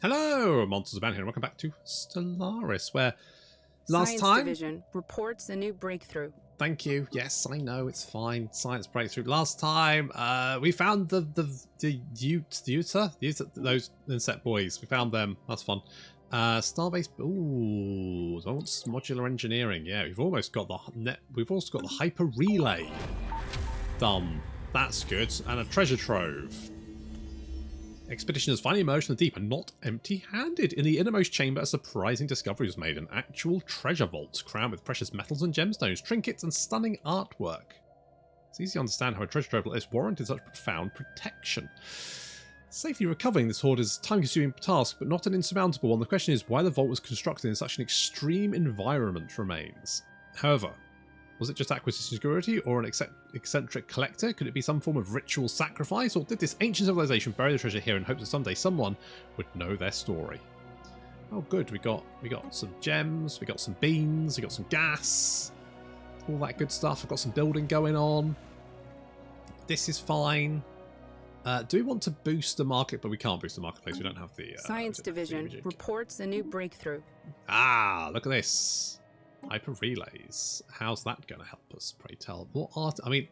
Hello, Monsters About here, and welcome back to Stellaris, where last Science time... Division reports a new breakthrough. Thank you. Yes, I know, it's fine. Science breakthrough. Last time, we found the Utah, those insect boys. We found them. That's fun. Starbase. Ooh, I want modular engineering. Yeah, we've almost got the We've also got the hyper relay done. That's good, and a treasure trove. Expeditioners finally emerged from the deep and not empty-handed. In the innermost chamber, a surprising discovery was made. An actual treasure vault crowned with precious metals and gemstones, trinkets and stunning artwork. It's easy to understand how a treasure trove like this warranted such profound protection. Safely recovering this hoard is a time-consuming task, but not an insurmountable one. The question is why the vault was constructed in such an extreme environment remains. However, was it just acquisition security or an eccentric collector? Could it be some form of ritual sacrifice? Or did this ancient civilization bury the treasure here in hopes that someday someone would know their story? Oh good, we got some gems, we got some beans, we got some gas, all that good stuff. We've got some building going on. This is fine. Do we want to boost the market? But we can't boost the marketplace. We don't have the... Science Division reports a new breakthrough. Ah, look at this. Hyper relays. How's that going to help us, pray tell? What art? I mean,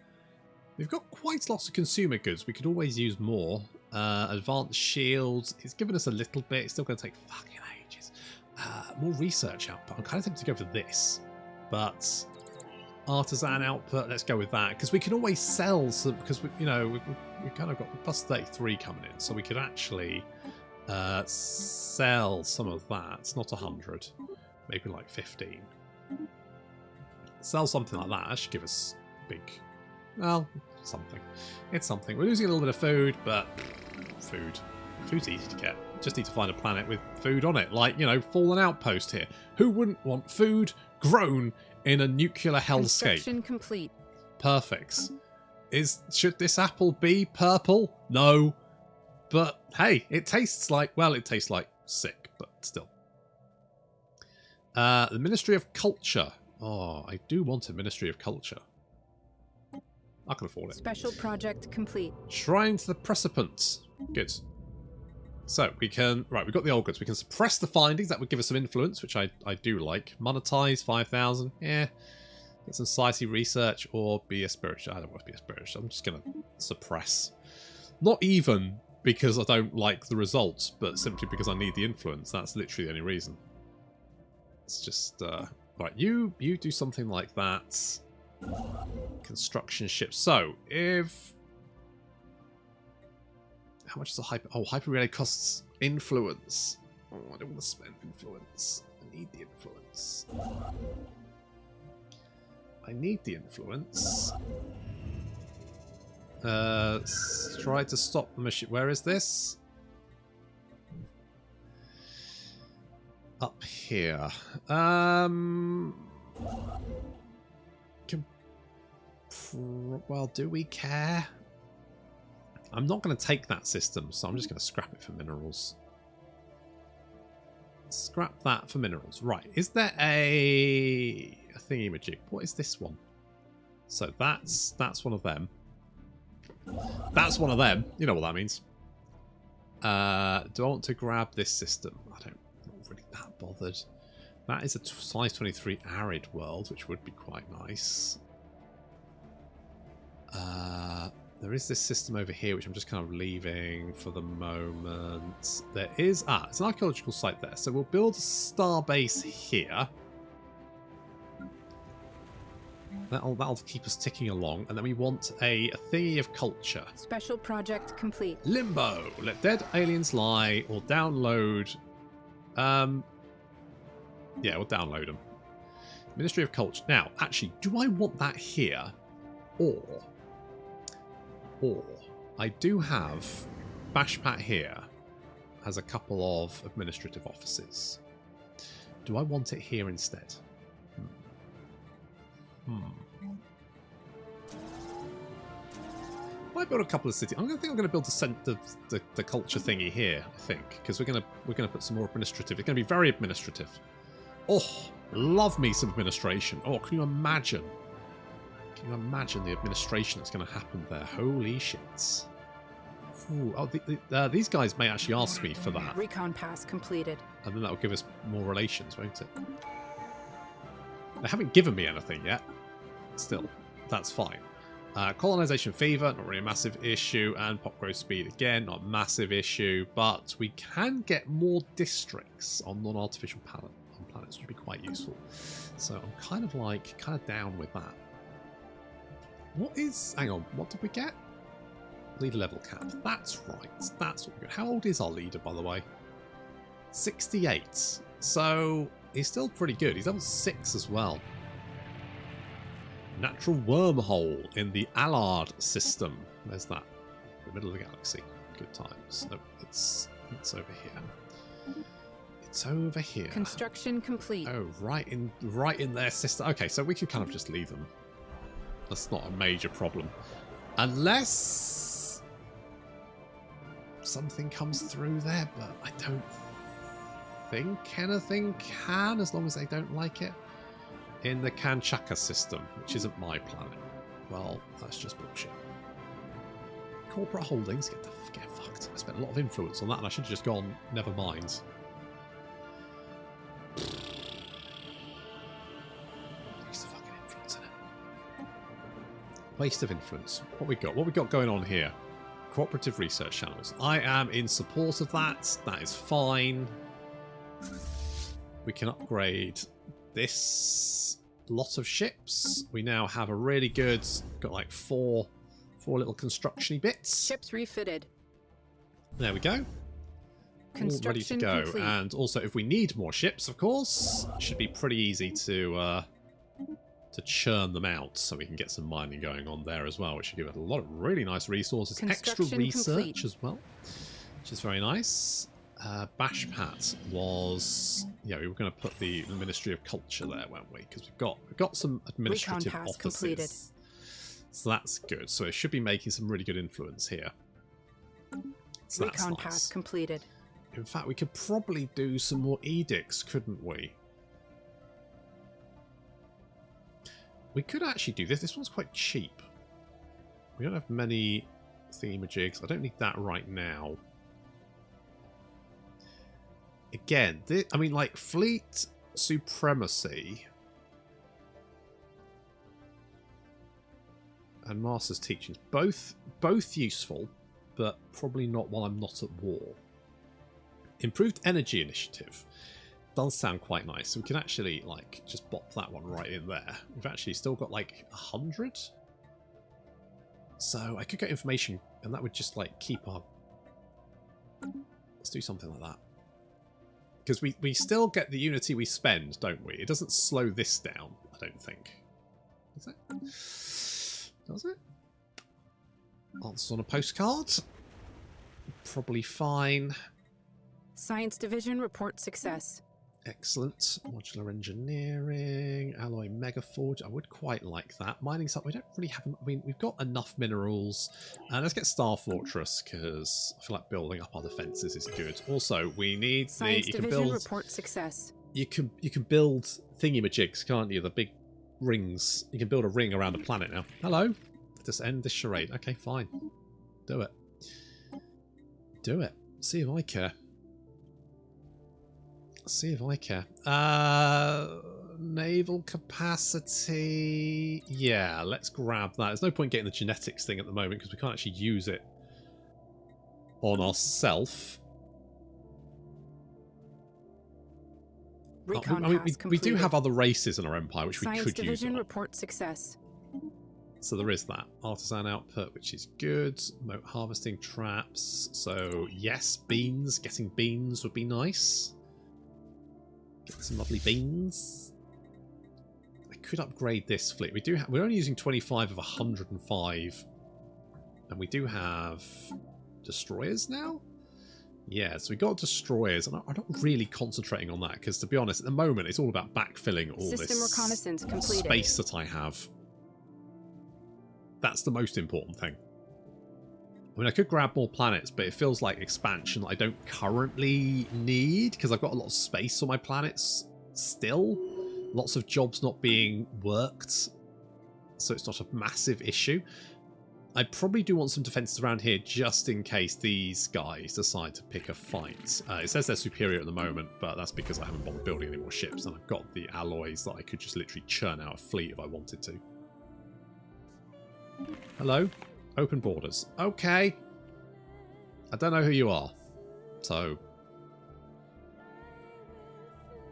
we've got quite lots of consumer goods. We could always use more. Advanced shields. It's given us a little bit. It's still going to take fucking ages. More research output. I'm kind of tempted to go for this. But artisan output, let's go with that. Because we can always sell some, because we kind of got plus 33 coming in. So we could actually sell some of that. It's not 100. Maybe like 15. Sell something like that. That should give us big... Well, something. It's something. We're losing a little bit of food, but... Food's easy to get. Just need to find a planet with food on it. Like, Fallen Outpost here. Who wouldn't want food grown in a nuclear hellscape? Construction complete. Perfect. Should this apple be purple? No. But, hey, it tastes like... Well, it tastes like sick, but still. The Ministry of Culture. Oh, I do want a Ministry of Culture. I can afford it. Special project complete. Shrine to the Precipient. Good. So, we can... Right, we've got the old goods. We can suppress the findings. That would give us some influence, which I do like. Monetize 5,000. Yeah. Get some slicey research or be a spiritual. I don't want to be a spiritual. I'm just going to suppress. Not even because I don't like the results, but simply because I need the influence. That's literally the only reason. It's just, right, you do something like that. Construction ships. So, if... How much is a hyper... Oh, hyper relay costs influence. Oh, I don't want to spend influence. I need the influence. I need the influence. Try to stop the machine. Where is this? Up here. Well, do we care? I'm not going to take that system, so I'm just going to scrap it for minerals. Scrap that for minerals. Right. Is there a thingy-majig? What is this one? So that's one of them. That's one of them. You know what that means. Do I want to grab this system? I don't. Really that bothered. That is a size 23 arid world, which would be quite nice. There is this system over here, which I'm just kind of leaving for the moment. There is... it's an archaeological site there. So we'll build a star base here. That'll keep us ticking along. And then we want a thingy of culture. Special project complete. Limbo. Let dead aliens lie or download... Yeah, we'll download them. Ministry of Culture. Now, actually, do I want that here? Or I do have Bashpat here has a couple of administrative offices. Do I want it here instead? Might build a couple of cities. I'm going to build the culture thingy here. I think because we're going to put some more administrative. It's going to be very administrative. Oh, love me some administration. Oh, can you imagine? Can you imagine the administration that's going to happen there? Holy shit! Ooh, oh, these guys may actually ask me for that. Recon pass completed. And then that will give us more relations, won't it? They haven't given me anything yet. Still, that's fine. Colonization fever, not really a massive issue. And pop growth speed, again, not a massive issue. But we can get more districts on non-artificial planets, which would be quite useful. So I'm kind of down with that. What is... Hang on, what did we get? Leader level cap. That's right. That's what we got. How old is our leader, by the way? 68. So he's still pretty good. He's level 6 as well. Natural wormhole in the Allard system. There's that. The middle of the galaxy. Good times. No, it's over here. It's over here. Construction complete. Oh, right in their system. Okay, so we could kind of just leave them. That's not a major problem. Unless something comes through there, but I don't think anything can, as long as they don't like it. In the Kanchaka system, which isn't my planet. Well, that's just bullshit. Corporate holdings, get fucked. I spent a lot of influence on that and I should have just gone, never mind. Waste of fucking influence in it. Waste of influence. What we got going on here? Cooperative research channels. I am in support of that. That is fine. We can upgrade this lot of ships. We now have a really good, got like four little construction-y bits. Ships refitted. There we go. All ready to go. Complete. And also, if we need more ships, of course, it should be pretty easy to churn them out, so we can get some mining going on there as well, which should give us a lot of really nice resources. Extra research complete. as well, which is very nice. Bashpat was, yeah, we were going to put the Ministry of Culture there, weren't we? Because we've got some administrative Recon pass offices, completed. so that's good. So it should be making some really good influence here. So that's Recon nice. pass completed. In fact, we could probably do some more edicts, couldn't we? We could actually do this. This one's quite cheap. We don't have many themajigs. I don't need that right now. Again, I mean, like, fleet supremacy and master's teachings, both useful, but probably not while I'm not at war. Improved energy initiative does sound quite nice. So we can actually, like, just bop that one right in there. We've actually still got like 100. So I could get information, and that would just like keep our... Let's do something like that. Because we still get the unity we spend, don't we? It doesn't slow this down, I don't think. Does it? Does it? Answers on a postcard. Probably fine. Science division report success. Excellent. Modular engineering, alloy megaforge. I would quite like that. Mining stuff. We don't really have. I mean, we've got enough minerals. Let's get Star Fortress because I feel like building up our defenses is good. Also, we need Science you can division build. report success. You can build thingamajigs, can't you? The big rings. You can build a ring around a planet now. Hello. Just end this charade. Okay, fine. Do it. Do it. See if I care. See if I care. Naval capacity. Yeah, let's grab that. There's no point getting the genetics thing at the moment because we can't actually use it on ourselves. Recon I mean, pass we do completed. have other races in our empire which Science we could use. division report success. So there is that. Artisan output, which is good. Moat harvesting traps. So yes, beans. Getting beans would be nice. Get some lovely beans. I could upgrade this fleet. We do. We're only using 25 of 105, and we do have destroyers now. Yeah, so we got destroyers, and I'm not really concentrating on that because, to be honest, at the moment it's all about backfilling all System this reconnaissance completed. space that I have. That's the most important thing. I mean, I could grab more planets, but it feels like expansion that I don't currently need because I've got a lot of space on my planets still. Lots of jobs not being worked, so it's not a massive issue. I probably do want some defences around here just in case these guys decide to pick a fight. It says they're superior at the moment, but that's because I haven't bothered building any more ships, and I've got the alloys that I could just literally churn out a fleet if I wanted to. Hello? Open borders. Okay. I don't know who you are, so...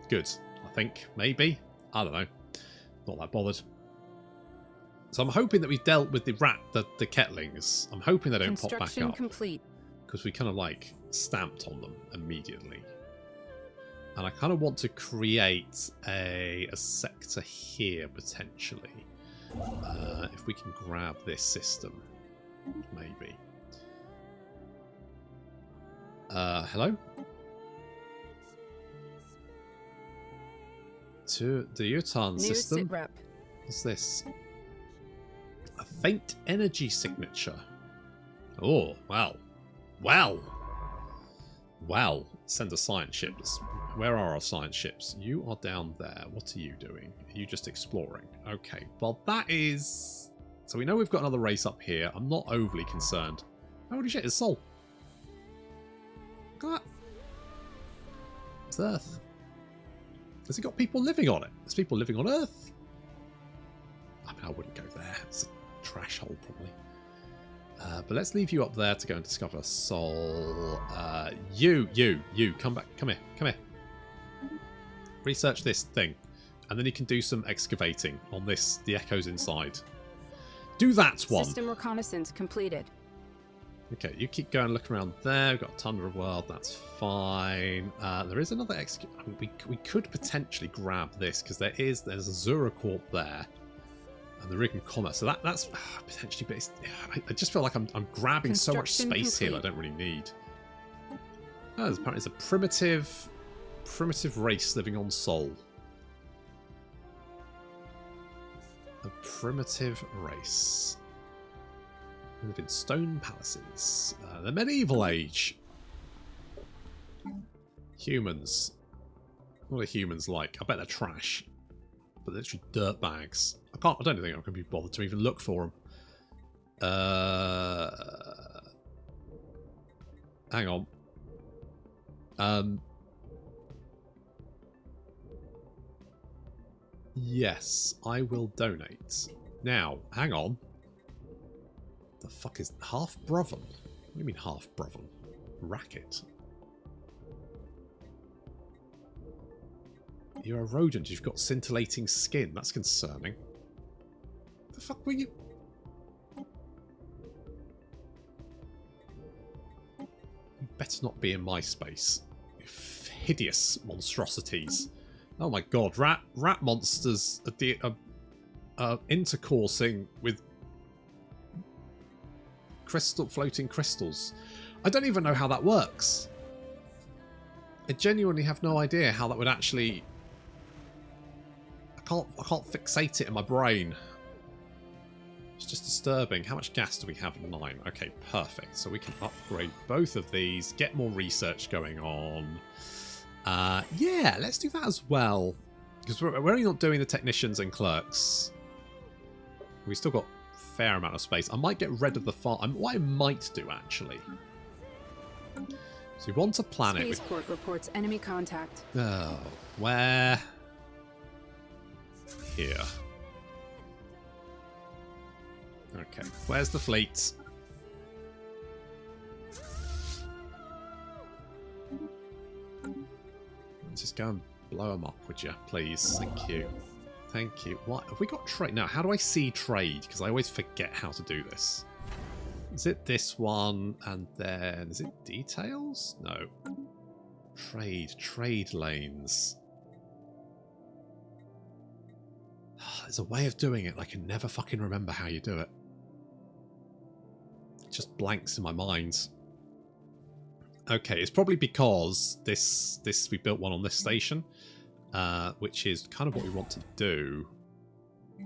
Good, I think. Maybe. I don't know. Not that bothered. So I'm hoping that we've dealt with the Kettlings. I'm hoping they don't pop back Construction up. complete. Because we kind of like stamped on them immediately. And I kind of want to create a sector here potentially. If we can grab this system. Maybe. Hello? To the Utan New system. sitrep. What's this? A faint energy signature. Oh, well. Well. Well. Send a science ship. Where are our science ships? You are down there. What are you doing? Are you just exploring? Okay. Well, that is... So we know we've got another race up here. I'm not overly concerned. Holy shit, it's Sol. Look at that. It's Earth. Has it got people living on it? There's people living on Earth. I mean, I wouldn't go there. It's a trash hole, probably. But let's leave you up there to go and discover Sol. You, come back. Come here. Research this thing. And then you can do some excavating on this, the echoes inside. Do that one. System reconnaissance completed. Okay, you keep going, look around there. We've got a Tundra World, that's fine. There is another we could potentially grab this because there's a Zura Corp there, and the Regieme Comet. So that's potentially. But I just feel like I'm grabbing so much space here that I don't really need. Oh, apparently it's a primitive race living on Sol. A primitive race. They live in stone palaces. The medieval age. Humans. What are humans like? I bet they're trash. But they're literally dirt bags. I don't think I'm going to be bothered to even look for them. Hang on. Yes, I will donate. Now, hang on. The fuck is half Broven? What do you mean half Broven? Racket. You're a rodent. You've got scintillating skin. That's concerning. The fuck were you? You better not be in my space. You hideous monstrosities. Oh my god, rat monsters are intercoursing with floating crystals. I don't even know how that works. I genuinely have no idea how that would actually... I can't fixate it in my brain. It's just disturbing. How much gas do we have? 9. Okay, perfect. So we can upgrade both of these, get more research going on. Yeah, let's do that as well. Because we're only not doing the technicians and clerks. We've still got a fair amount of space. I might get rid of the farm. What I might do, actually. So we want a planet. Spaceport reports enemy contact. Oh, where? Here. Okay, where's the fleet? Let's just go and blow them up, would you, please? Thank you. Thank you. What have we got? Trade now. How do I see trade? Because I always forget how to do this. Is it this one and then is it details? No. Trade lanes. There's a way of doing it. I can never fucking remember how you do it. It just blanks in my mind. Okay, it's probably because this we built one on this station, which is kind of what we want to do.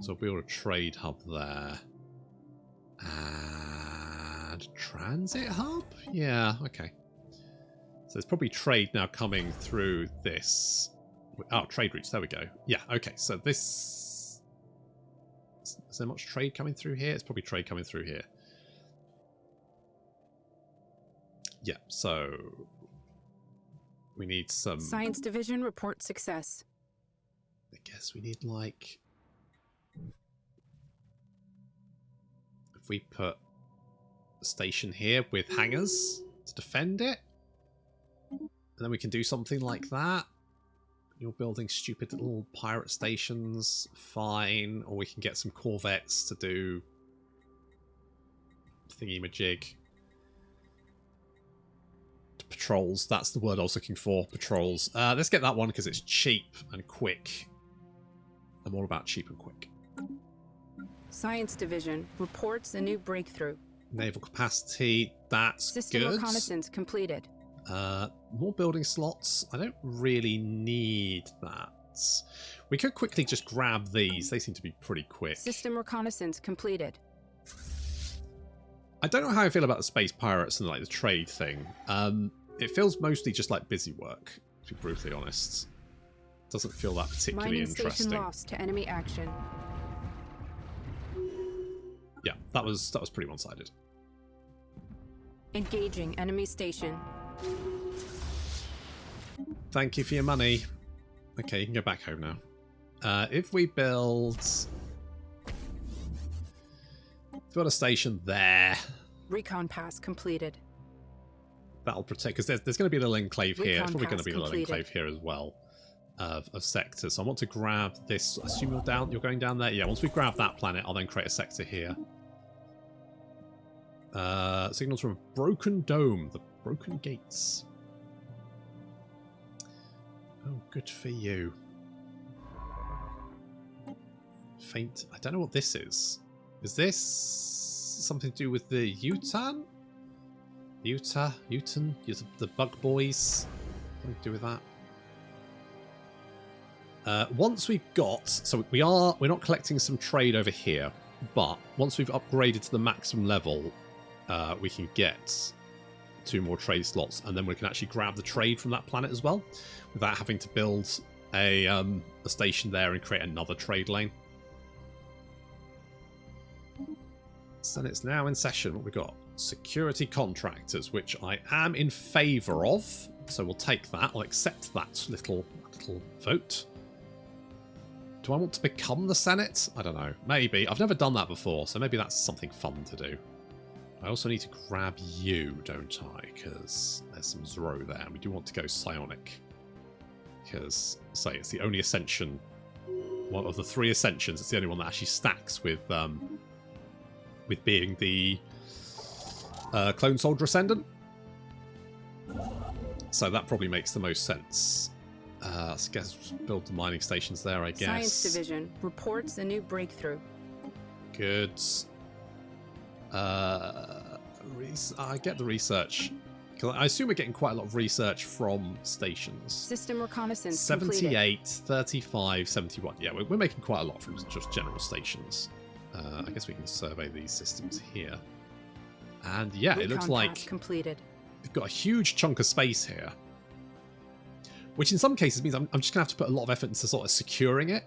So we'll build a trade hub there. And transit hub? Yeah, okay. So there's probably trade now coming through this. Oh, trade routes, there we go. Yeah, okay, so this... Is there much trade coming through here? It's probably trade coming through here. Yeah, so we need some... Science Division report success. I guess we need, like... If we put a station here with hangars to defend it, and then we can do something like that. You're building stupid little pirate stations, fine. Or we can get some corvettes to do thingy-majig. Patrols, that's the word I was looking for. Patrols. Let's get that one because it's cheap and quick. I'm all about cheap and quick. Science Division reports a new breakthrough. Naval capacity, that's System good. reconnaissance completed. More building slots. I don't really need that. We could quickly just grab these. They seem to be pretty quick. System reconnaissance completed. I don't know how I feel about the space pirates and like the trade thing. It feels mostly just like busy work, to be brutally honest. Doesn't feel that particularly Mining interesting. station lost to enemy action. Yeah, that was pretty one-sided. Engaging enemy station. Thank you for your money. Okay, you can go back home now. If we build a station there, Recon pass completed. that'll protect, because there's going to be a little enclave here. There's Recon probably going to pass be a little completed. enclave here as well of sectors. So I want to grab this. I assume you're going down there. Yeah, once we grab that planet, I'll then create a sector here. Signals from a broken dome, the broken gates. Oh, good for you. Faint. I don't know what this is. Is this something to do with the Utan? Utan? The bug boys? Something to do with that? Once we've got... So we're not collecting some trade over here, but once we've upgraded to the maximum level, we can get 2 more trade slots, and then we can actually grab the trade from that planet as well, without having to build a station there and create another trade lane. Senate's now in session. What we got? Security contractors, which I am in favour of. So we'll take that. I'll accept that little vote. Do I want to become the Senate? I don't know. Maybe. I've never done that before, so maybe that's something fun to do. I also need to grab you, don't I? Because there's some Zoro there. And we do want to go psionic. Because, say, it's the only ascension. One of the 3 ascensions. It's the only one that actually stacks with being the clone soldier ascendant. So that probably makes the most sense. I guess build the mining stations there, I guess. Science Division reports a new breakthrough. Good. I get the research. Because I assume we're getting quite a lot of research from stations. System reconnaissance 78, completed. 35, 71. Yeah, we're making quite a lot from just general stations. I guess we can survey these systems here. And yeah, it looks Recon like pass completed. we've got a huge chunk of space here. Which in some cases means I'm just going to have to put a lot of effort into sort of securing it.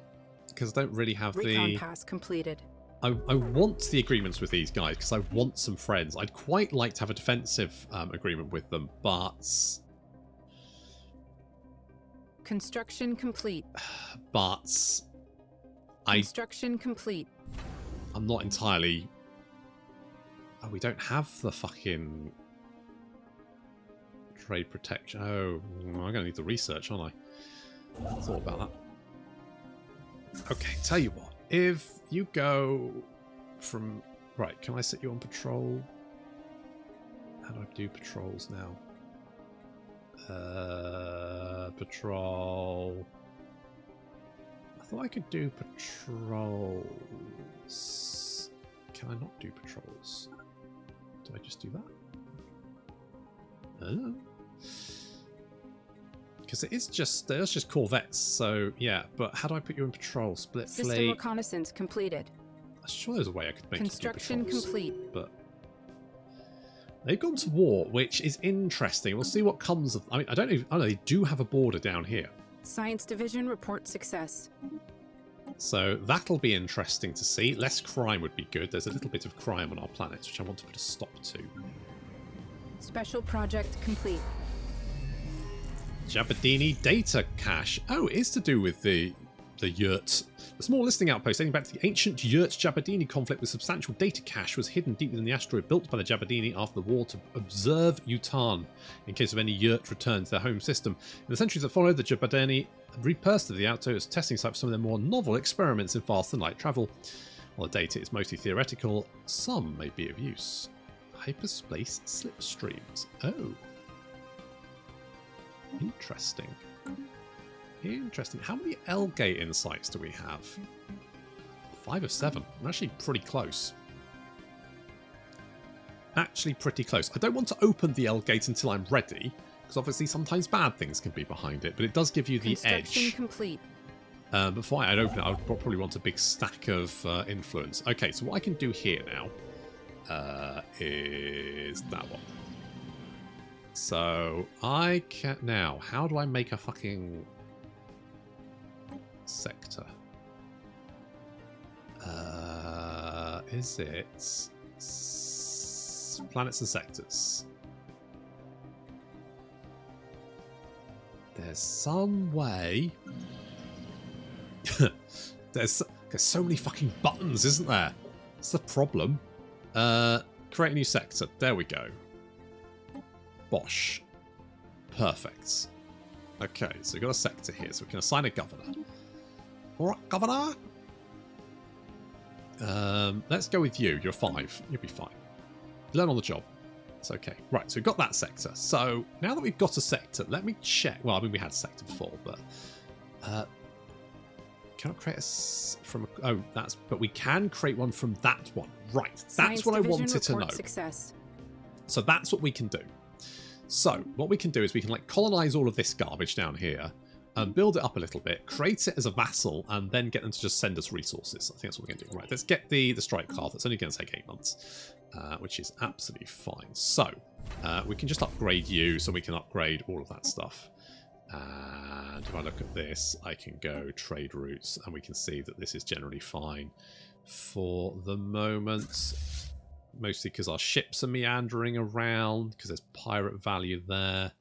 Because I don't really have Recon pass completed. I want the agreements with these guys because I want some friends. I'd quite like to have a defensive agreement with them, but... Construction complete. But... Construction complete. I'm not entirely... Oh, we don't have the fucking... Trade protection. Oh, I'm going to need the research, aren't I? I thought about that. Okay, tell you what. If you go from... Right, can I set you on patrol? How do I do patrols now? Patrol... I thought I could do patrols. Can I not do patrols? Do I just do that? Oh. Because there's just corvettes, so yeah, but how do I put you in patrol? Split System fleet. reconnaissance completed. I'm sure there's a way I could make Construction you do patrols, complete. but they've gone to war, which is interesting. We'll see what comes of... I mean, I don't know, they do have a border down here. Science Division report success. So that'll be interesting to see. Less crime would be good. There's a little bit of crime on our planet, which I want to put a stop to. Special project complete. Jabadini data cache. Oh, it is to do with the yurt. The small listing outpost dating back to the ancient Yurt-Jabadini conflict with substantial data cache was hidden deep within the asteroid built by the Jabadini after the war to observe Utan in case of any Yurt return to their home system. In the centuries that followed, the Jabadini repurposed the outpost as testing site for some of their more novel experiments in fast and light travel. While the data is mostly theoretical, some may be of use. Hyperspace slipstreams. Oh. Interesting. Interesting. How many L-gate insights do we have? 5 of 7. I'm actually pretty close. Actually pretty close. I don't want to open the L-gate until I'm ready, because obviously sometimes bad things can be behind it, but it does give you the edge. Complete. Before I'd open it, I would probably want a big stack of influence. Okay, so what I can do here now is that one. So I can now. How do I make a fucking sector? Is it planets and sectors? There's some way. There's so many fucking buttons, isn't there? That's the problem. Create a new sector. There we go. Bosh. Perfect. Okay, so we've got a sector here, so we can assign a governor. Alright, governor. Let's go with you. You're 5. You'll be fine. Learn on the job. It's okay. Right, so we've got that sector. So now that we've got a sector, let me check. Well, I mean, we had a sector before, but cannot create from. But we can create one from that one. Right, that's what I wanted to know. Success. So that's what we can do. So what we can do is we can like colonize all of this garbage down here and build it up a little bit, create it as a vassal, and then get them to just send us resources. I think that's what we're going to do. Right, let's get the strike path. It's only going to take 8 months, which is absolutely fine. So we can just upgrade you so we can upgrade all of that stuff. And if I look at this, I can go trade routes, and we can see that this is generally fine for the moment. Mostly because our ships are meandering around, because there's pirate value there.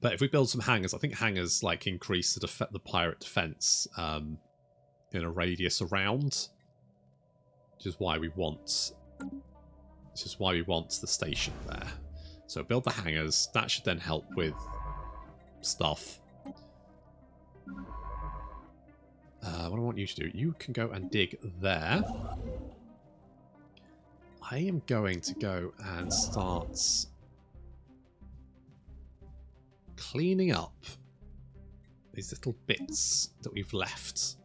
But if we build some hangars, I think hangars like increase the pirate defense in a radius around, which is why we want the station there. So build the hangars. That should then help with stuff. What I want you to do, you can go and dig there. I am going to go and start cleaning up these little bits that we've left,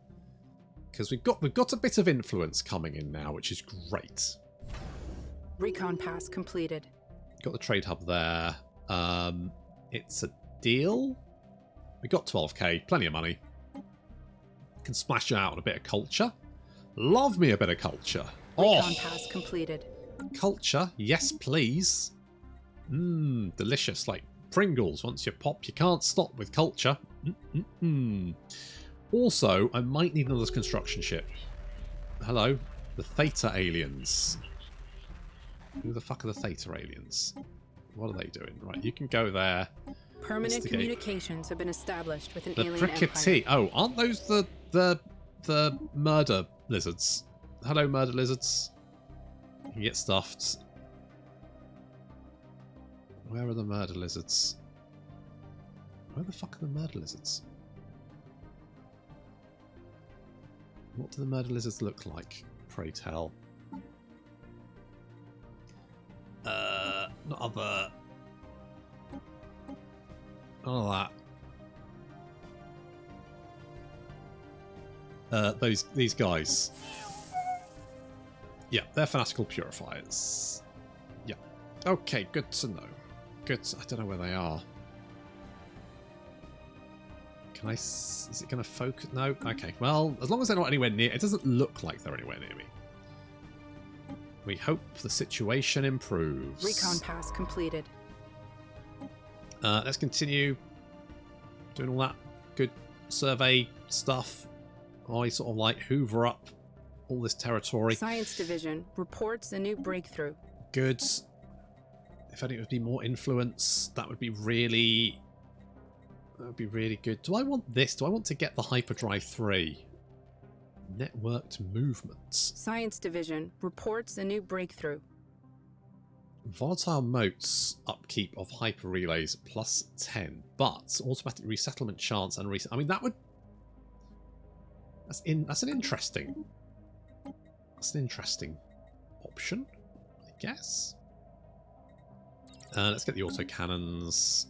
because we've got a bit of influence coming in now, which is great. Recon pass completed. Got the trade hub there. It's a deal. We got 12k, plenty of money. Can splash out on a bit of culture. Love me a bit of culture. Recon pass completed. Culture, yes please. Delicious, like Pringles. Once you pop, you can't stop with culture. Also, I might need another construction ship. Hello, the Theta aliens. Who the fuck are the Theta aliens? What are they doing? Right, you can go there. Permanent communications have been established with an alien empire. Oh, aren't those the murder lizards? Hello, murder lizards. You can get stuffed. Where are the murder lizards? Where the fuck are the murder lizards? What do the murder lizards look like? Pray tell. Not other. None of that. These guys. Yeah, they're fanatical purifiers. Yeah. Okay, good to know. Good. I don't know where they are. Can I? Is it going to focus? No. Okay. Well, as long as they're not anywhere near, it doesn't look like they're anywhere near me. We hope the situation improves. Recon pass completed. Let's continue doing all that good survey stuff. I sort of like hoover up all this territory. Science Division reports a new breakthrough. good. If only it would be more influence, that would be really... That would be really good. Do I want this? Do I want to get the Hyperdrive 3? Networked movements. Science Division reports a new breakthrough. Volatile motes upkeep of hyper relays plus 10, but automatic resettlement chance and I mean, that would... That's an interesting... That's an interesting option, I guess. Let's get the autocannons.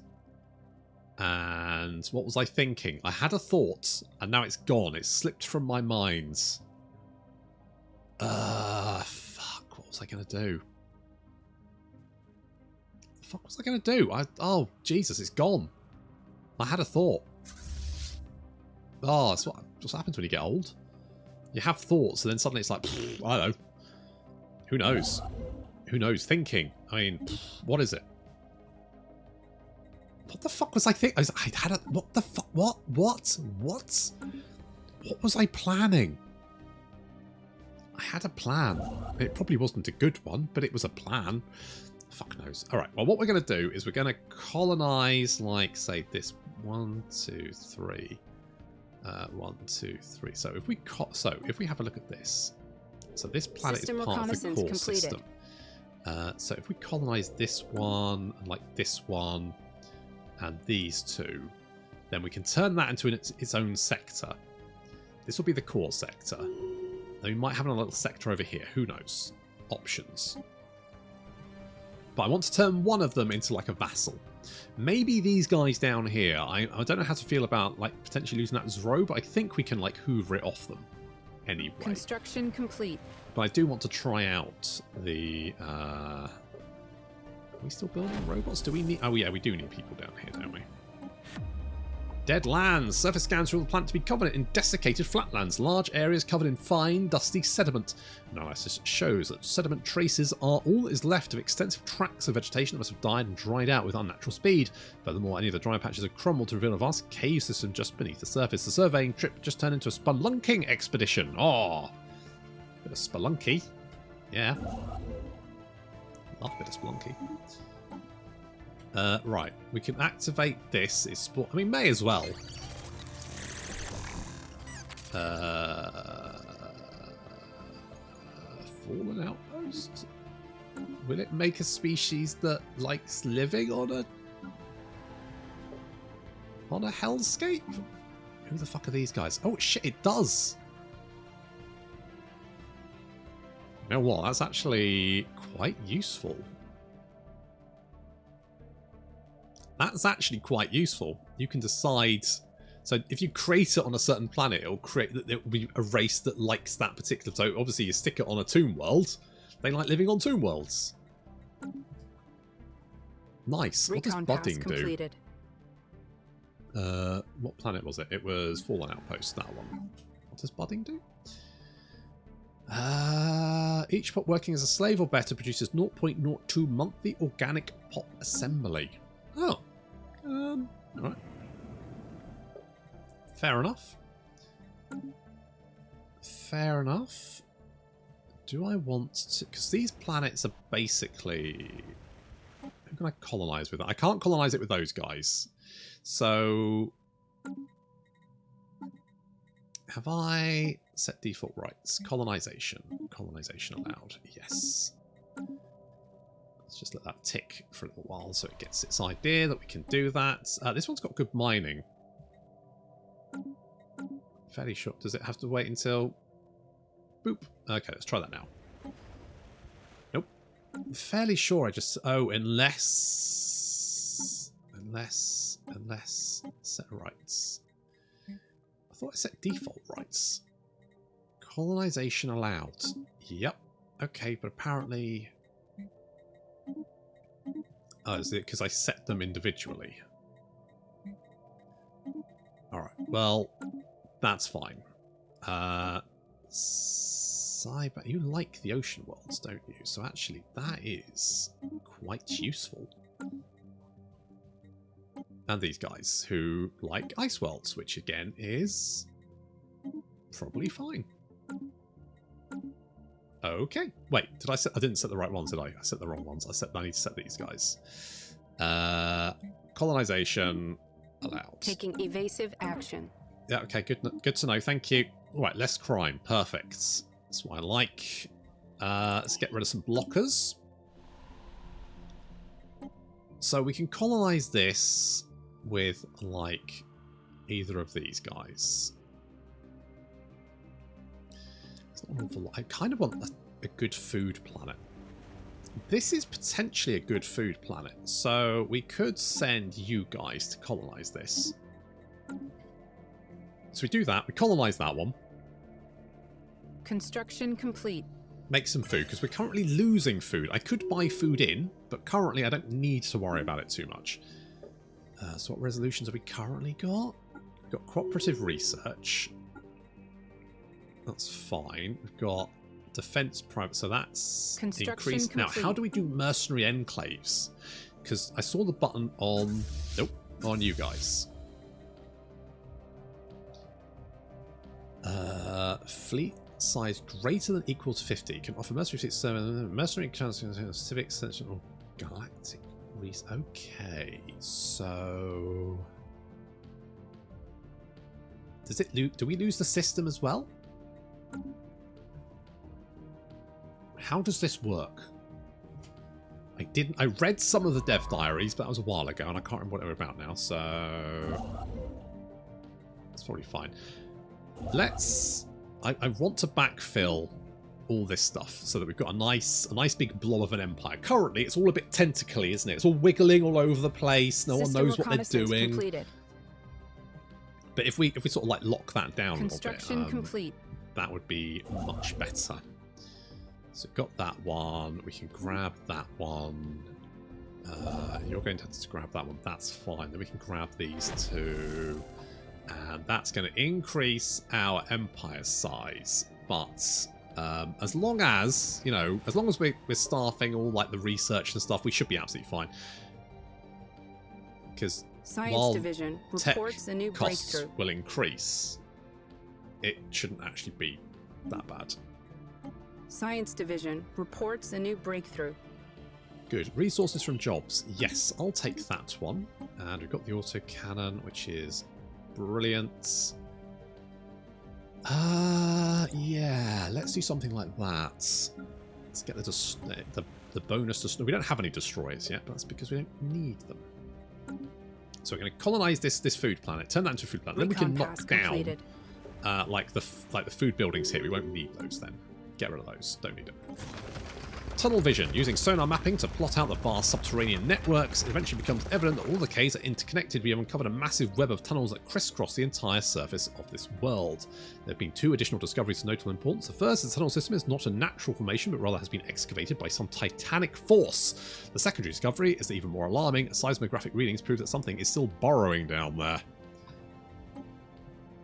And what was I thinking? I had a thought, and now it's gone. It's slipped from my mind. Fuck. What was I going to do? What the fuck was I going to do? Oh, Jesus, it's gone. I had a thought. Oh, that's what happens when you get old. You have thoughts, and then suddenly it's like, I don't know. Who knows? Who knows? Thinking. I mean, what is it? What the fuck was I thinking? I had a... What the fuck? What? What was I planning? I had a plan. It probably wasn't a good one, but it was a plan. Fuck knows. Alright, well, what we're going to do is we're going to colonize, like, say, this 1, 2, 3. 1, 2, 3. So if we have a look at this. So this planet System is part of the core completed. system. So if we colonize this one, and like this one, and these two, then we can turn that into its own sector. This will be the core sector. Then we might have a little sector over here. Who knows? Options. But I want to turn one of them into like a vassal. Maybe these guys down here. I don't know how to feel about like potentially losing that Zro, but I think we can like hoover it off them anyway. Construction complete. But I do want to try out the... Are we still building robots? Do we need... Oh yeah, we do need people down here, don't we? Dead lands. Surface scans reveal the planet to be covered in desiccated flatlands. Large areas covered in fine, dusty sediment. Analysis shows that sediment traces are all that is left of extensive tracts of vegetation that must have died and dried out with unnatural speed. Furthermore, any of the dry patches have crumbled to reveal a vast cave system just beneath the surface. The surveying trip just turned into a spelunking expedition. Oh, bit of spelunky. Yeah. Love a bit of spelunky. Right, we can activate this. I mean, may as well. Fallen outpost. Will it make a species that likes living on a hellscape? Who the fuck are these guys? Oh shit, it does. You know what? That's actually quite useful. That's actually quite useful. You can decide. So if you create it on a certain planet, it will be a race that likes that particular. So obviously you stick it on a tomb world. They like living on tomb worlds. Nice. What does budding do? What planet was it? It was Fallen Outpost, that one. What does budding do? Each pop working as a slave or better produces 0.02 monthly organic pop assembly. Oh. Alright. Fair enough. Fair enough. Do I want to... Because these planets are basically... Who can I colonize with? I can't colonize it with those guys. So... Have I set default rights? Colonization. Colonization allowed. Yes. Let's just let that tick for a little while so it gets its idea that we can do that. This one's got good mining. Fairly short. Does it have to wait until... Boop. Okay, let's try that now. Nope. Fairly sure I just... Oh, unless... Set rights. I thought I set default rights. Colonization allowed. Yep. Okay, but apparently... Oh, is it because I set them individually? Alright, well, that's fine. Cyber, you like the ocean worlds, don't you? So actually, that is quite useful. And these guys who like ice worlds, which again is probably fine. Okay. Wait, did I set... I didn't set the right ones, did I? I set the wrong ones. I need to set these guys. Colonization allowed. Taking evasive action. Yeah, okay, good to know. Thank you. All right, less crime. Perfect. That's what I like. Let's get rid of some blockers. So we can colonize this with, like, either of these guys. It's not an awful lot. I kind of want a good food planet. This is potentially a good food planet. So we could send you guys to colonize this. So we do that. We colonize that one. Construction complete. Make some food, because we're currently losing food. I could buy food in, but currently I don't need to worry about it too much. So what resolutions have we currently got? We've got cooperative research. That's fine. We've got defense private, so that's increased. Now, how do we do mercenary enclaves? Because I saw the button on... Nope, on you guys. Fleet size greater than equal to 50 can offer mercenary civic extension or galactic research. Okay, so does it do we lose the system as well? How does this work? I read some of the dev diaries, but that was a while ago and I can't remember what they were about now, so that's probably fine. I want to backfill all this stuff so that we've got a nice big blob of an empire. Currently, it's all a bit tentacly, isn't it? It's all wiggling all over the place. No one knows what they're doing. Completed. But if we sort of like lock that down a little bit, complete. That would be much better. So we've got that one. We can grab that one. You're going to have to grab that one. That's fine. Then we can grab these two. And that's going to increase our empire size. But as long as, you know, as long as we're staffing all like the research and stuff, we should be absolutely fine. Because Science Division reports a new breakthrough will increase, it shouldn't actually be that bad. Science Division reports a new breakthrough. Good. Resources from jobs. Yes, I'll take that one. And we've got the autocannon, which is brilliant. Yeah, let's do something like that. Let's get the bonus to... We don't have any destroyers yet, but that's because we don't need them. So we're going to colonize this food planet, turn that into a food planet. Then we can knock down like the food buildings here. We won't need those then. Get rid of those. Don't need them. Tunnel vision. Using sonar mapping to plot out the vast subterranean networks, it eventually becomes evident that all the caves are interconnected. We have uncovered a massive web of tunnels that crisscross the entire surface of this world. There have been two additional discoveries of notable importance. The first is the tunnel system is not a natural formation, but rather has been excavated by some titanic force. The secondary discovery is even more alarming. Seismographic readings prove that something is still burrowing down there.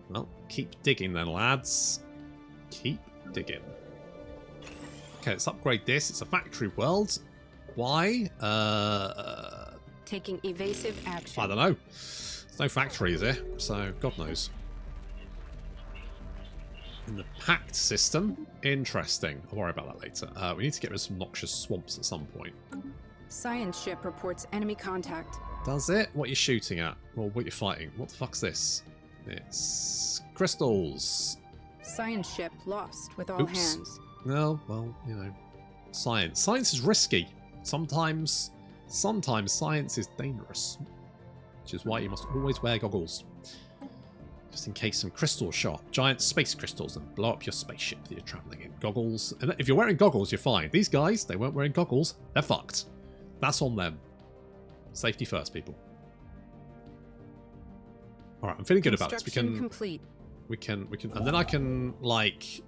Well, keep digging then, lads. Keep digging. Okay, let's upgrade this. It's a factory world. Why? Taking evasive action. I don't know. There's no factories here, so God knows. In the pact system, interesting. I'll worry about that later. We need to get rid of some noxious swamps at some point. Science ship reports enemy contact. Does it? What are you shooting at? Well, what you're fighting? What the fuck's this? It's crystals. Science ship lost with all hands. No, well, you know, science. Science is risky. Sometimes science is dangerous. Which is why you must always wear goggles. Just in case some crystals show up. Giant space crystals and blow up your spaceship that you're travelling in. Goggles. And if you're wearing goggles, you're fine. These guys, they weren't wearing goggles. They're fucked. That's on them. Safety first, people. Alright, I'm feeling good about this. We can... And then I can, like...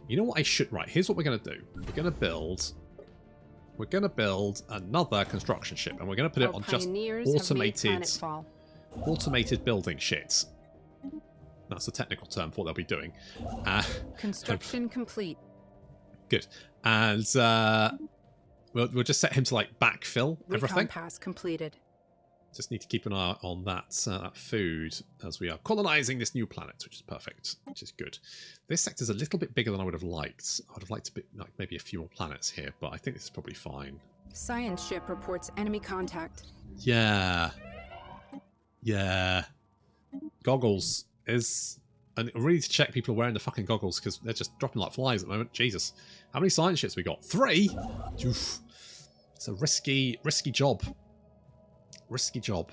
You know what I should... Right, here's what we're going to do. We're going to build another construction ship, and we're going to put it on just automated building shit. That's the technical term for what they'll be doing. Construction complete. Good. And we'll just set him to like backfill everything. Recon pass completed. Just need to keep an eye on that food as we are colonizing this new planet, which is perfect, which is good. This sector's a little bit bigger than I would have liked. I would have liked to be, like, maybe a few more planets here, but I think this is probably fine. Science ship reports enemy contact. Yeah. Yeah. Goggles is... And we need to check people are wearing the fucking goggles because they're just dropping like flies at the moment. Jesus. How many science ships we got? 3? Oof. It's a risky job. Risky job.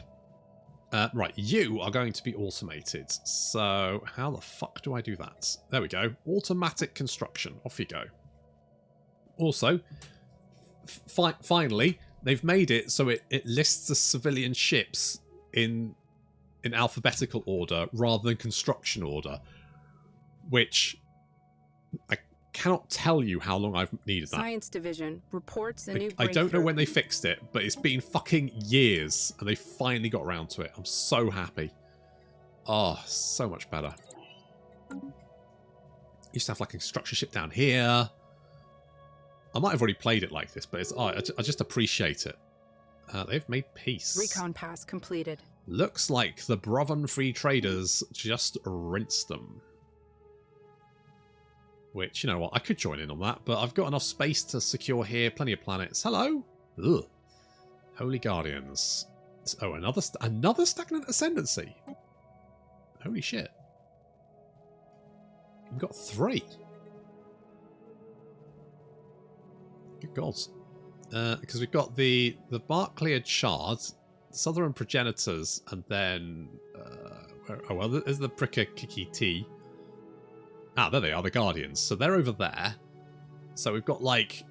Right, you are going to be automated. So how the fuck do I do that? There we go. Automatic construction. Off you go. Also, finally, they've made it so it lists the civilian ships in alphabetical order rather than construction order, which I cannot tell you how long I've needed that. Science division reports a new I don't know when they fixed it, but it's been fucking years and they finally got around to it. I'm so happy. Oh, so much better. Used to have like a construction ship down here. I might have already played it like this, but it's, I just appreciate it. They've made peace. Recon pass completed. Looks like the Broven Free Traders just rinsed them. Which, you know what, I could join in on that, but I've got enough space to secure here. Plenty of planets. Hello? Ugh. Holy Guardians. Oh, another stagnant ascendancy. Holy shit. We've got 3. Good gods. Because we've got the bark-cleared shards, Southern Progenitors, and then... oh, well, there's the Pricker Kiki T. Ah, there they are, the Guardians. So they're over there. So we've got, like...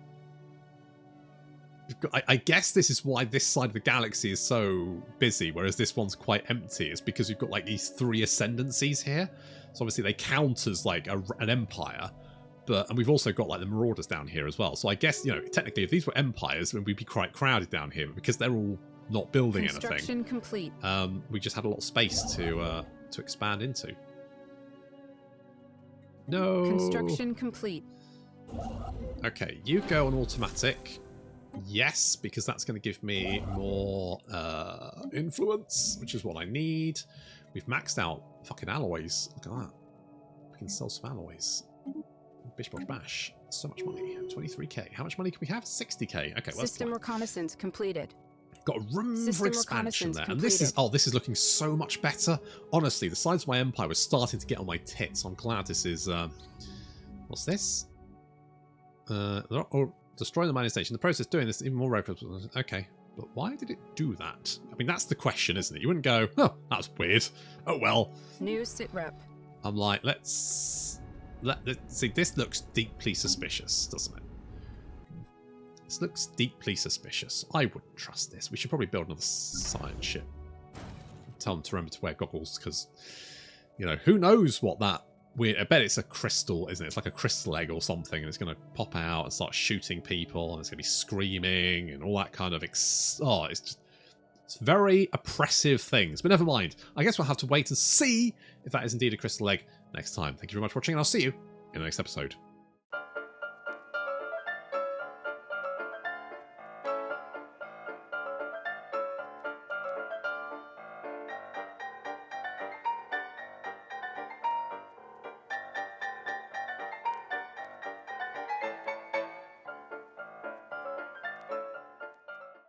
I guess this is why this side of the galaxy is so busy, whereas this one's quite empty. It's because we've got, like, these 3 ascendancies here. So obviously they count as, like, an empire. And we've also got, like, the Marauders down here as well. So I guess, you know, technically, if these were empires, then we'd be quite crowded down here. But because they're all not building Construction anything, complete. we just had a lot of space to expand into. No. Construction complete. Okay, you go on automatic. Yes, because that's going to give me more influence, which is what I need. We've maxed out fucking alloys. Look at that. We can sell some alloys. Bish bosh bash. So much money. 23k. How much money can we have? 60k. Okay, well, System reconnaissance completed. Got room for expansion there. And this is looking so much better. Honestly, the size of my empire was starting to get on my tits. I'm glad this is what's this? Or destroying the mining station. The process of doing this even more rapid. Okay. But why did it do that? I mean, that's the question, isn't it? You wouldn't go, oh, that's weird. Oh well. New sitrep. I'm like, let's see, this looks deeply suspicious, doesn't it? This looks deeply suspicious. I wouldn't trust this. We should probably build another science ship. Tell them to remember to wear goggles, because, you know, who knows what that weird... I bet it's a crystal, isn't it? It's like a crystal egg or something, and it's going to pop out and start shooting people, and it's going to be screaming and all that kind of... it's very oppressive things. But never mind. I guess we'll have to wait and see if that is indeed a crystal egg next time. Thank you very much for watching, and I'll see you in the next episode.